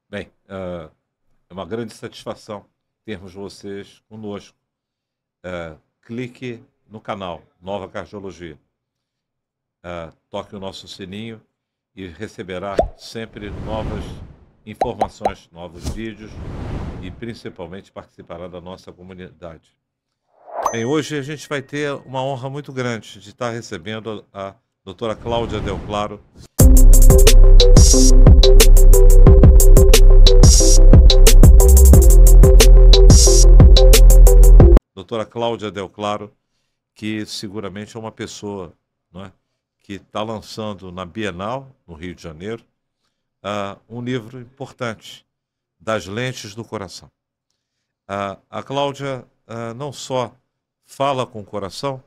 Bem, é uma grande satisfação termos vocês conosco. Clique no canal Nova Cardiologia, toque o nosso sininho e receberá sempre novas informações, novos vídeos e principalmente participará da nossa comunidade. Bem, hoje a gente vai ter uma honra muito grande de estar recebendo a doutora Cláudia Del Claro. Doutora Cláudia Del Claro, que seguramente é uma pessoa, não é, que está lançando na Bienal, no Rio de Janeiro, um livro importante, Das Lentes do Coração. A Cláudia não só fala com o coração,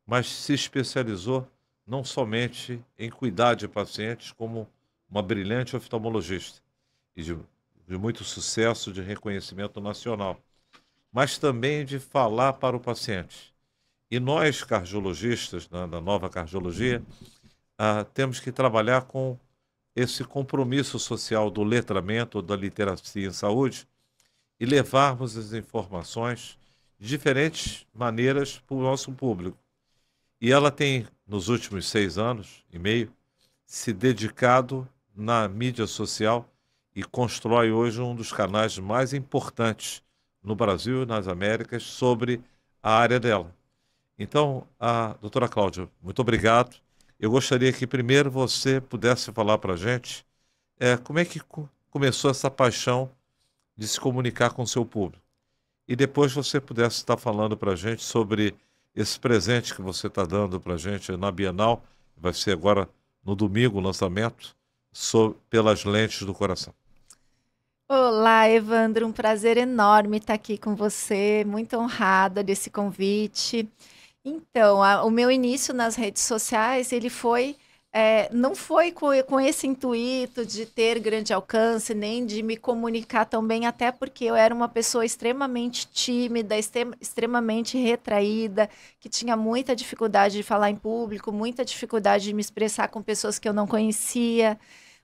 mas se especializou não somente em cuidar de pacientes, como uma brilhante oftalmologista e de muito sucesso, de reconhecimento nacional, mas também de falar para o paciente. E nós, cardiologistas, né, da Nova Cardiologia, temos que trabalhar com esse compromisso social do letramento, da literacia em saúde, e levarmos as informações de diferentes maneiras para o nosso público. E ela tem, nos últimos 6 anos e meio, se dedicado na mídia social e constrói hoje um dos canais mais importantes no Brasil e nas Américas sobre a área dela. Então, a doutora Cláudia, muito obrigado. Eu gostaria que primeiro você pudesse falar para a gente como é que começou essa paixão de se comunicar com o seu público. E depois você pudesse estar falando para a gente sobre esse presente que você está dando para a gente na Bienal, vai ser agora no domingo o lançamento, pelas lentes do coração. Olá, Evandro, um prazer enorme estar aqui com você, muito honrada desse convite. Então, o meu início nas redes sociais, ele foi, não foi com esse intuito de ter grande alcance, nem de me comunicar tão bem, até porque eu era uma pessoa extremamente tímida, extremamente retraída, que tinha muita dificuldade de falar em público, muita dificuldade de me expressar com pessoas que eu não conhecia.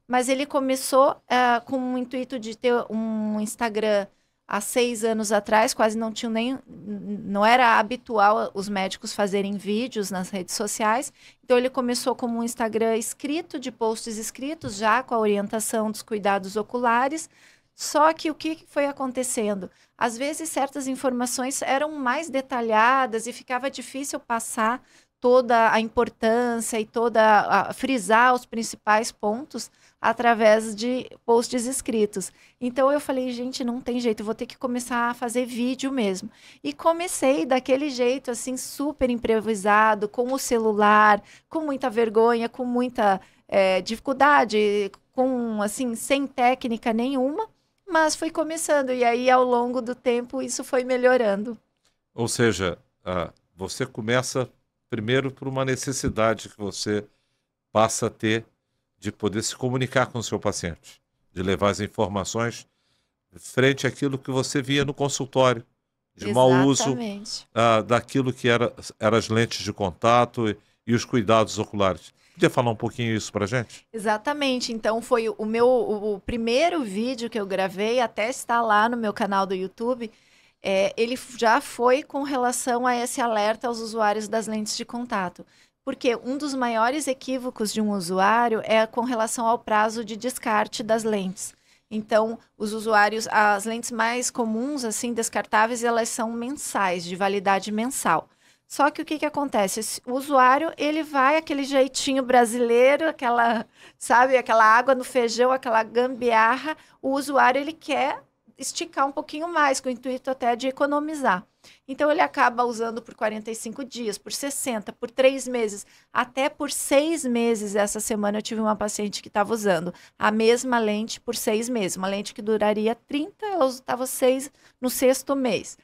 Mas ele começou com o intuito de ter um Instagram há 6 anos atrás, quase não tinha nem. Não era habitual os médicos fazerem vídeos nas redes sociais. Então, ele começou como um Instagram escrito, de posts escritos, já com a orientação dos cuidados oculares. Só que o que foi acontecendo? Às vezes, certas informações eram mais detalhadas e ficava difícil passar toda a importância e frisar os principais pontos através de posts escritos. Então eu falei, gente, não tem jeito, eu vou ter que começar a fazer vídeo mesmo. E comecei daquele jeito, assim, super improvisado, com o celular, com muita vergonha, com muita dificuldade, com, assim, sem técnica nenhuma, mas fui começando. E aí, ao longo do tempo, isso foi melhorando. Ou seja, você começa primeiro por uma necessidade que você passa a ter de poder se comunicar com o seu paciente, de levar as informações frente àquilo que você via no consultório, de mau uso Exatamente. daquilo que eram as lentes de contato e os cuidados oculares. Podia falar um pouquinho isso para a gente? Exatamente. Então foi o primeiro vídeo que eu gravei, até está lá no meu canal do YouTube. Ele já foi com relação a esse alerta aos usuários das lentes de contato. Porque um dos maiores equívocos de um usuário é com relação ao prazo de descarte das lentes. Então, os usuários, as lentes mais comuns, assim, descartáveis, elas são mensais, de validade mensal. Só que o que acontece? O usuário, ele vai aquele jeitinho brasileiro, sabe, aquela água no feijão, aquela gambiarra. O usuário, ele quer esticar um pouquinho mais, com o intuito até de economizar. Então, ele acaba usando por 45 dias, por 60, por 3 meses, até por 6 meses. Essa semana eu tive uma paciente que estava usando a mesma lente por 6 meses. Uma lente que duraria 30, ela estava 6 no 6º mês.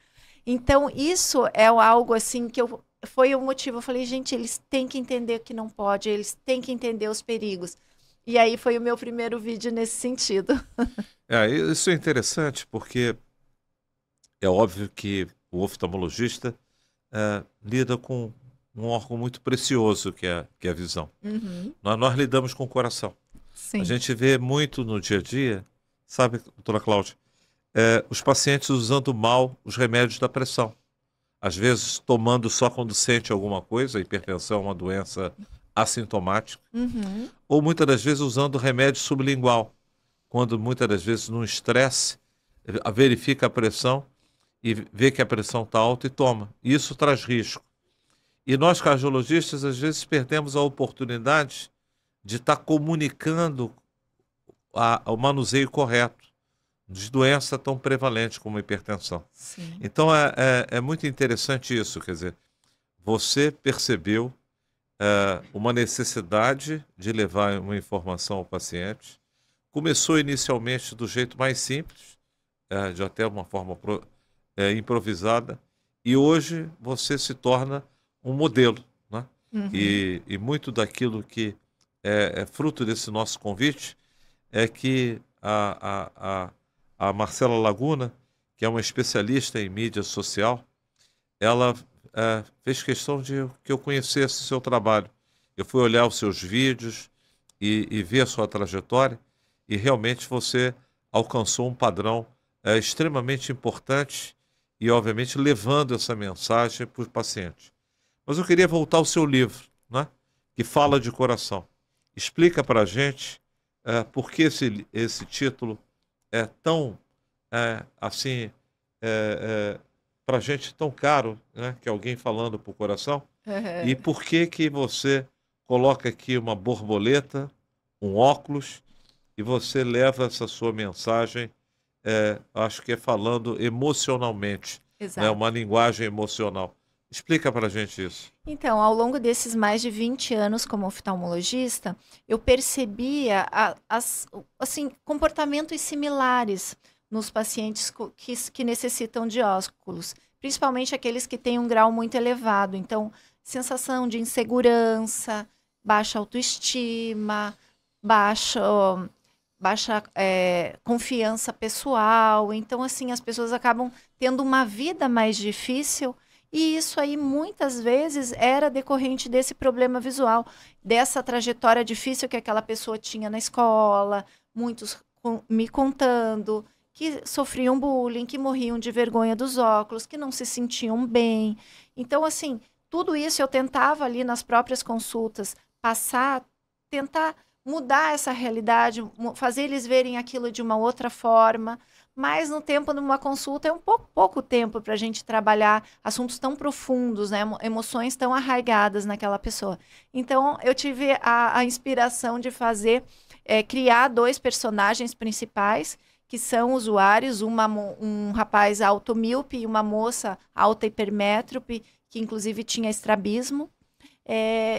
Então, isso é algo assim que foi o motivo. Eu falei, gente, eles têm que entender que não pode, eles têm que entender os perigos. E aí foi o meu primeiro vídeo nesse sentido. Isso é interessante porque é óbvio que o oftalmologista lida com um órgão muito precioso que é a visão. Uhum, Nós lidamos com o coração. A sim. gente vê muito no dia a dia sabe, doutora Cláudia, os pacientes usando mal os remédios da pressão. Às vezes tomando só quando sente alguma coisa, a hipertensão é uma doença assintomática, Uhum. ou muitas das vezes usando remédio sublingual, quando muitas das vezes num estresse, verifica a pressão e vê que a pressão está alta e toma. Isso traz risco. E nós, cardiologistas, às vezes perdemos a oportunidade de estar comunicando o manuseio correto de doença tão prevalente como a hipertensão. Sim. Então é muito interessante isso, quer dizer, você percebeu uma necessidade de levar uma informação ao paciente, começou inicialmente do jeito mais simples, de até uma forma improvisada, e hoje você se torna um modelo, né? Uhum. E muito daquilo que é fruto desse nosso convite é que a Marcela Laguna, que é uma especialista em mídia social, ela fez questão de que eu conhecesse o seu trabalho. Eu fui olhar os seus vídeos e ver a sua trajetória, e realmente você alcançou um padrão extremamente importante e, obviamente, levando essa mensagem para os pacientes. Mas eu queria voltar ao seu livro, né, que fala de coração. Explica para a gente por que esse título é tão, assim, para a gente tão caro, né, que é alguém falando para o coração, Uhum. e por que você coloca aqui uma borboleta, um óculos, e você leva essa sua mensagem, acho que é falando emocionalmente, né, Exato. uma linguagem emocional. Explica para a gente isso. Então, ao longo desses mais de 20 anos como oftalmologista, eu percebia assim, comportamentos similares nos pacientes que necessitam de óculos, principalmente aqueles que têm um grau muito elevado. Então, sensação de insegurança, baixa autoestima, baixa confiança pessoal. Então, assim, as pessoas acabam tendo uma vida mais difícil. E isso aí, muitas vezes, era decorrente desse problema visual, dessa trajetória difícil que aquela pessoa tinha na escola, muitos me contando que sofriam bullying, que morriam de vergonha dos óculos, que não se sentiam bem. Então, assim, tudo isso eu tentava ali nas próprias consultas tentar mudar essa realidade, fazer eles verem aquilo de uma outra forma. Mas no tempo, numa consulta, é um pouco tempo para a gente trabalhar assuntos tão profundos, né? Emoções tão arraigadas naquela pessoa. Então, eu tive a inspiração de criar dois personagens principais, que são usuários, um rapaz automíope e uma moça alta hipermétrope, que inclusive tinha estrabismo.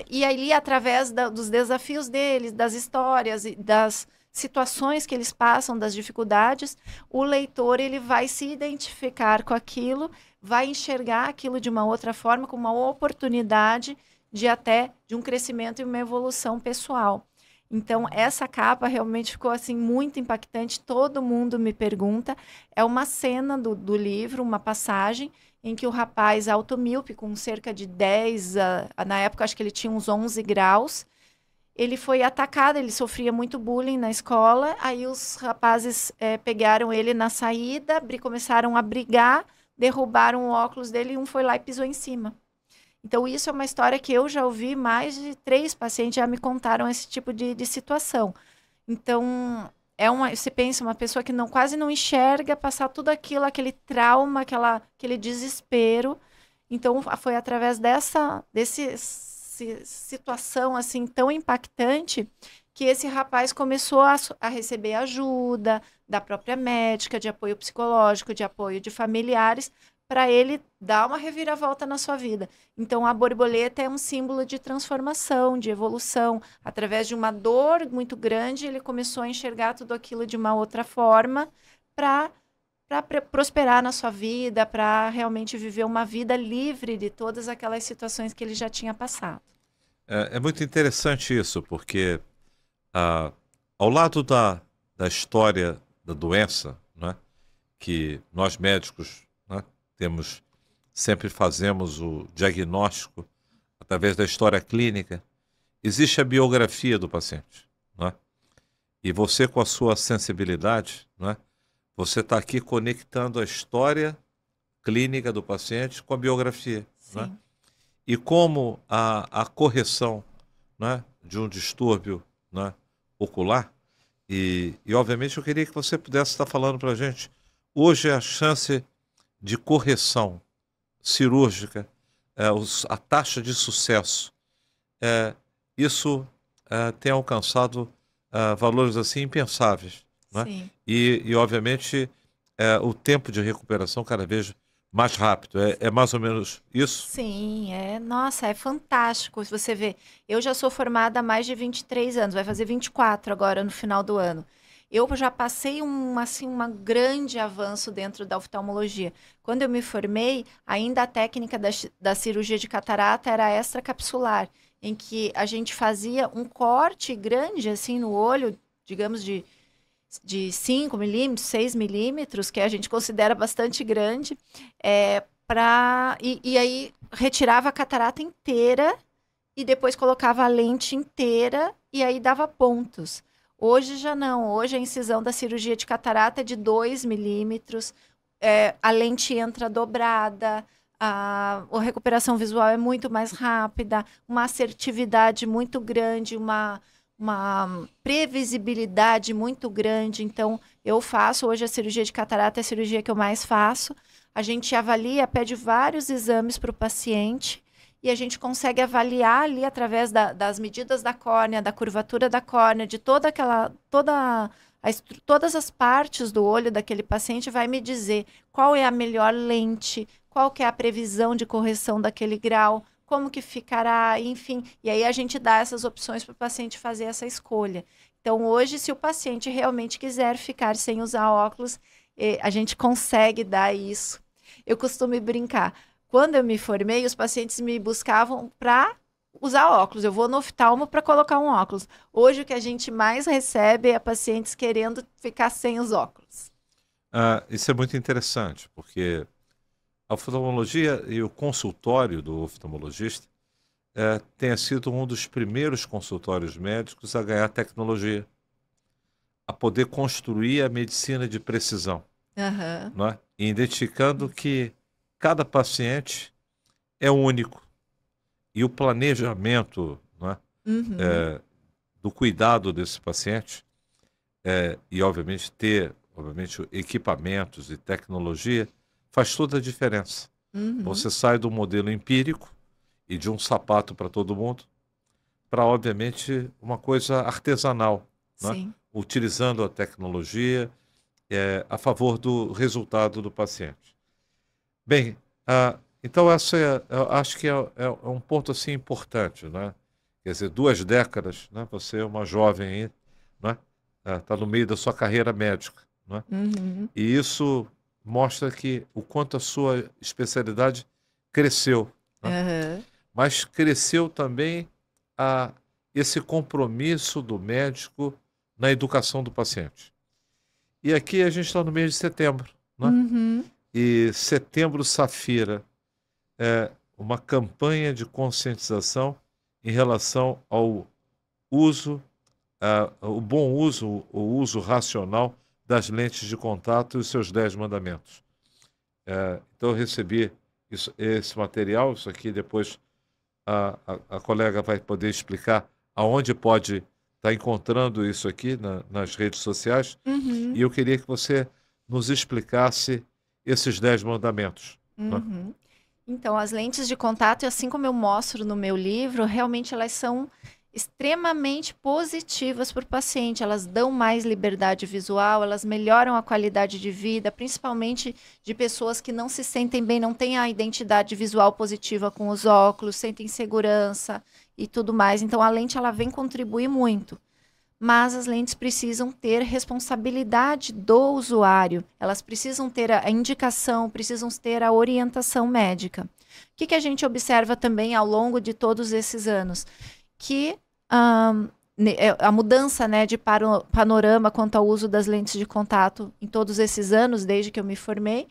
E aí, através dos desafios deles, das histórias e das situações que eles passam, das dificuldades, o leitor ele vai se identificar com aquilo, vai enxergar aquilo de uma outra forma, com uma oportunidade de um crescimento e uma evolução pessoal. Então, essa capa realmente ficou assim muito impactante, todo mundo me pergunta. É uma cena do livro, uma passagem, em que o rapaz automíope, com cerca de 10, na época acho que ele tinha uns 11 graus, ele foi atacado, ele sofria muito bullying na escola, aí os rapazes pegaram ele na saída, começaram a brigar, derrubaram o óculos dele e um foi lá e pisou em cima. Então, isso é uma história que eu já ouvi, mais de 3 pacientes já me contaram esse tipo de situação. Então, você pensa, uma pessoa que quase não enxerga, passar tudo aquilo, aquele trauma, aquele desespero. Então, foi através dessa situação assim tão impactante que esse rapaz começou a receber ajuda da própria médica, de apoio psicológico, de apoio de familiares, para ele dar uma reviravolta na sua vida. Então, a borboleta é um símbolo de transformação, de evolução. Através de uma dor muito grande, ele começou a enxergar tudo aquilo de uma outra forma para prosperar na sua vida, para realmente viver uma vida livre de todas aquelas situações que ele já tinha passado. É muito interessante isso, porque ao lado da história da doença, né, que nós médicos, né, sempre fazemos o diagnóstico através da história clínica, existe a biografia do paciente, né? E você, com a sua sensibilidade, né, você está aqui conectando a história clínica do paciente com a biografia, né? Sim. E como a correção, né, de um distúrbio, né, ocular, obviamente eu queria que você pudesse estar falando para a gente, hoje a chance de correção cirúrgica, a taxa de sucesso, é, isso tem alcançado valores assim impensáveis, né? Sim. Obviamente o tempo de recuperação cada vez mais rápido. É mais ou menos isso? Sim, nossa, é fantástico. Se você vê, eu já sou formada há mais de 23 anos, vai fazer 24 agora no final do ano. Eu já passei assim, grande avanço dentro da oftalmologia. Quando eu me formei, ainda a técnica da cirurgia de catarata era extracapsular, em que a gente fazia um corte grande assim no olho, digamos de 5 milímetros, 6 milímetros, que a gente considera bastante grande, e aí retirava a catarata inteira e depois colocava a lente inteira e aí dava pontos. Hoje já não, hoje a incisão da cirurgia de catarata é de 2 milímetros, a lente entra dobrada, a recuperação visual é muito mais rápida, uma assertividade muito grande, uma previsibilidade muito grande. Então, eu faço hoje a cirurgia de catarata, é a cirurgia que eu mais faço. A gente avalia, pede vários exames para o paciente e a gente consegue avaliar ali através das medidas da córnea, da curvatura da córnea, de todas as partes do olho daquele paciente, vai me dizer qual é a melhor lente, qual que é a previsão de correção daquele grau, como que ficará, enfim. E aí a gente dá essas opções para o paciente fazer essa escolha. Então, hoje, se o paciente realmente quiser ficar sem usar óculos, a gente consegue dar isso. Eu costumo brincar. Quando eu me formei, os pacientes me buscavam para usar óculos. Eu vou no oftalmo para colocar um óculos. Hoje, o que a gente mais recebe é pacientes querendo ficar sem os óculos. Isso é muito interessante, porque a oftalmologia e o consultório do oftalmologista tenha sido um dos primeiros consultórios médicos a ganhar tecnologia, a poder construir a medicina de precisão, Aham. não é? Identificando que cada paciente é único e o planejamento, não é, Uhum. do cuidado desse paciente e, obviamente, ter equipamentos e tecnologia faz toda a diferença. Uhum. Você sai do modelo empírico e de um sapato para todo mundo para, obviamente, uma coisa artesanal, né? Sim. Utilizando a tecnologia a favor do resultado do paciente. Bem, então essa eu acho que é um ponto assim importante, né? Quer dizer, 2 décadas, né? Você é uma jovem aí, né? Está no meio da sua carreira médica, né? Uhum. E isso mostra que o quanto a sua especialidade cresceu, né? Aham. Mas cresceu também esse compromisso do médico na educação do paciente. E aqui a gente está no mês de setembro, né? Uhum. E Setembro Safira é uma campanha de conscientização em relação ao uso, o bom uso, o uso racional das lentes de contato e os seus 10 mandamentos. Então eu recebi esse material, isso aqui depois a colega vai poder explicar aonde pode estar encontrando isso aqui nas redes sociais. E Uhum. eu queria que você nos explicasse esses 10 mandamentos, né? Uhum. Então, as lentes de contato, assim como eu mostro no meu livro, realmente elas são extremamente positivas para o paciente. Elas dão mais liberdade visual, elas melhoram a qualidade de vida, principalmente de pessoas que não se sentem bem, não têm a identidade visual positiva com os óculos, sentem segurança e tudo mais. Então, a lente ela vem contribuir muito. Mas as lentes precisam ter responsabilidade do usuário, elas precisam ter a indicação, precisam ter a orientação médica. O que a gente observa também ao longo de todos esses anos? Que a mudança, né, de panorama quanto ao uso das lentes de contato em todos esses anos, desde que eu me formei,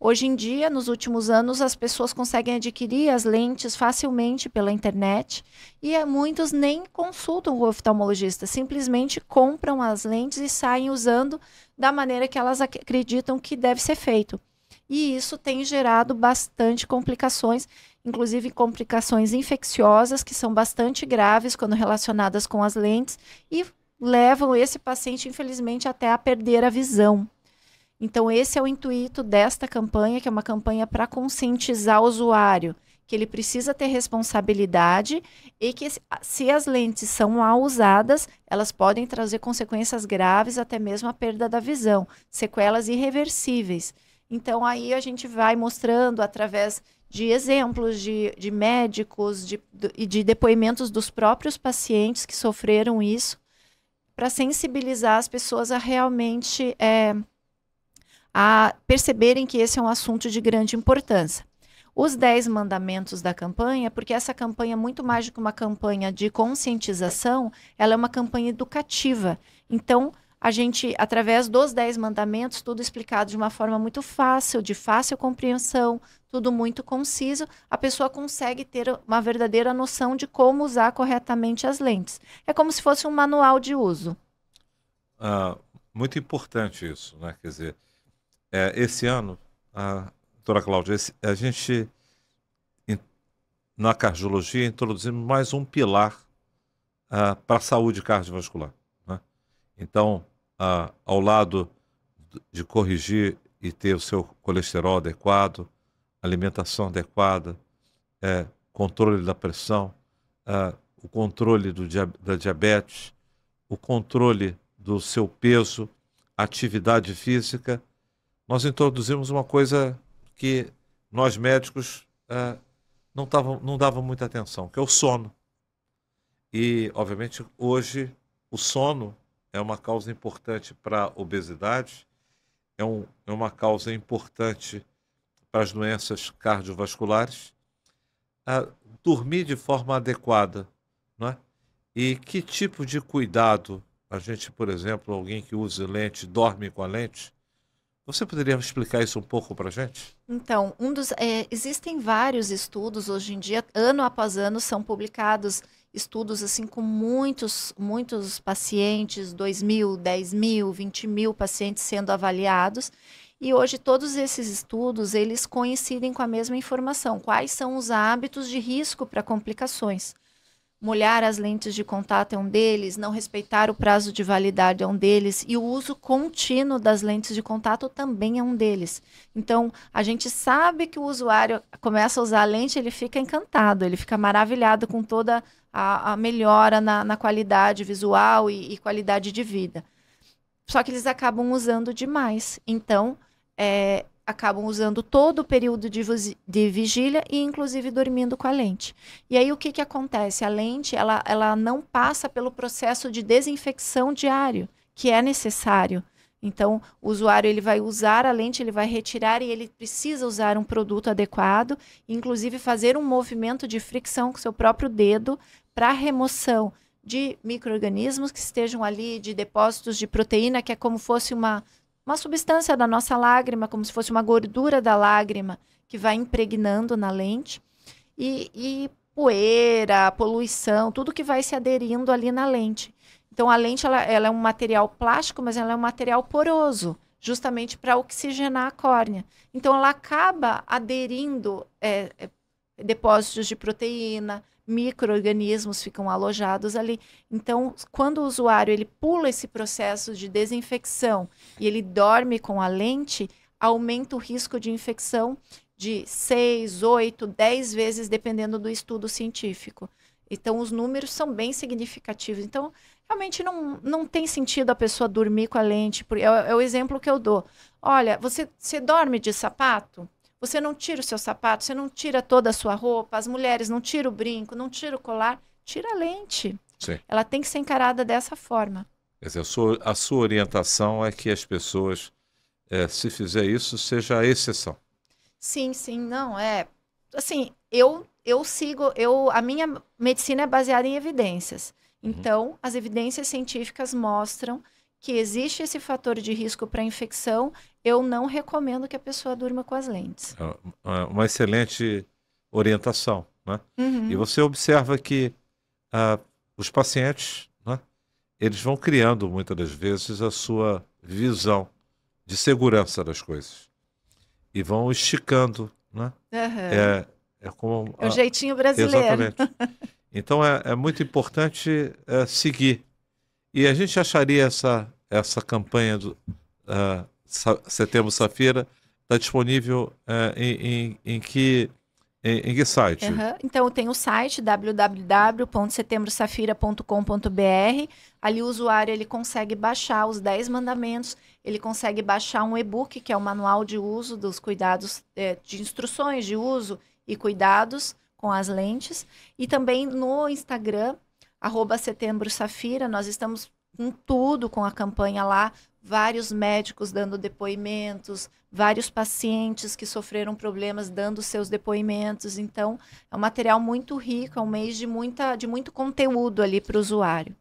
Hoje em dia, nos últimos anos, as pessoas conseguem adquirir as lentes facilmente pela internet e muitos nem consultam o oftalmologista, simplesmente compram as lentes e saem usando da maneira que elas acreditam que deve ser feito. E isso tem gerado bastante complicações, inclusive complicações infecciosas, que são bastante graves quando relacionadas com as lentes e levam esse paciente, infelizmente, até a perder a visão. Então, esse é o intuito desta campanha, que é uma campanha para conscientizar o usuário, que ele precisa ter responsabilidade e que, se as lentes são mal usadas, elas podem trazer consequências graves, até mesmo a perda da visão, sequelas irreversíveis. Então, aí a gente vai mostrando, através de exemplos de médicos e de depoimentos dos próprios pacientes que sofreram isso, para sensibilizar as pessoas a realmente a perceberem que esse é um assunto de grande importância. Os 10 mandamentos da campanha, porque essa campanha, muito mais do que uma campanha de conscientização, ela é uma campanha educativa. Então, a gente, através dos 10 mandamentos, tudo explicado de uma forma muito fácil, de fácil compreensão, tudo muito conciso, a pessoa consegue ter uma verdadeira noção de como usar corretamente as lentes. É como se fosse um manual de uso. Muito importante isso, né? Quer dizer, esse ano, doutora Cláudia, a gente, na cardiologia, introduzimos mais um pilar para a saúde cardiovascular, né? Então, ao lado de corrigir e ter o seu colesterol adequado, alimentação adequada, controle da pressão, o controle da diabetes, o controle do seu peso, atividade física, nós introduzimos uma coisa que nós médicos não dava muita atenção, que é o sono. E, obviamente, hoje o sono é uma causa importante para a obesidade, é uma causa importante para as doenças cardiovasculares. Dormir de forma adequada, não é? E que tipo de cuidado a gente, por exemplo, alguém que usa lente, dorme com a lente, você poderia explicar isso um pouco para a gente? Então, existem vários estudos hoje em dia, ano após ano, são publicados estudos assim com muitos pacientes, 2.000, 10.000, 20.000 pacientes sendo avaliados. E hoje todos esses estudos, eles coincidem com a mesma informação. Quais são os hábitos de risco para complicações? Molhar as lentes de contato é um deles, não respeitar o prazo de validade é um deles, e o uso contínuo das lentes de contato também é um deles. Então, a gente sabe que o usuário começa a usar a lente, ele fica encantado, ele fica maravilhado com toda a melhora na qualidade visual e qualidade de vida. Só que eles acabam usando demais. Então, acabam usando todo o período de vigília e, inclusive, dormindo com a lente. E aí, o que acontece? A lente, ela não passa pelo processo de desinfecção diário, que é necessário. Então, o usuário ele vai usar a lente, ele vai retirar e ele precisa usar um produto adequado, inclusive fazer um movimento de fricção com seu próprio dedo para remoção de micro-organismos que estejam ali, de depósitos de proteína, que é como fosse uma substância da nossa lágrima, como se fosse uma gordura da lágrima que vai impregnando na lente, e poeira, poluição, tudo que vai se aderindo ali na lente. Então, a lente ela é um material plástico, mas ela é um material poroso, justamente para oxigenar a córnea. Então, ela acaba aderindo depósitos de proteína, micro-organismos ficam alojados ali. Então, quando o usuário ele pula esse processo de desinfecção e ele dorme com a lente, aumenta o risco de infecção de 6, 8, 10 vezes, dependendo do estudo científico. Então, os números são bem significativos. Então, realmente não tem sentido a pessoa dormir com a lente. É o exemplo que eu dou. Olha, você dorme de sapato? Você não tira o seu sapato, você não tira toda a sua roupa, as mulheres não tiram o brinco, não tiram o colar, tira a lente. Sim. Ela tem que ser encarada dessa forma. Quer dizer, a sua orientação é que as pessoas, se fizer isso, seja a exceção. Sim, não, assim, eu sigo, a minha medicina é baseada em evidências. Então, as evidências científicas mostram que existe esse fator de risco para infecção, eu não recomendo que a pessoa durma com as lentes. Uma excelente orientação, né? Uhum. E você observa que os pacientes, né, eles vão criando muitas das vezes a sua visão de segurança das coisas e vão esticando, né? Uhum. É como É o jeitinho brasileiro. exatamente. Então é muito importante seguir. E a gente acharia essa campanha do Setembro Safira está disponível em que site? Uhum. Então, tem o site www.setembrosafira.com.br. Ali o usuário ele consegue baixar os 10 mandamentos, ele consegue baixar um e-book, que é o manual de uso dos cuidados, de instruções de uso e cuidados com as lentes. E também no Instagram, @setembrosafira, nós estamos com tudo, com a campanha lá, vários médicos dando depoimentos, vários pacientes que sofreram problemas dando seus depoimentos. Então, é um material muito rico, é um mês de muito conteúdo ali para o usuário.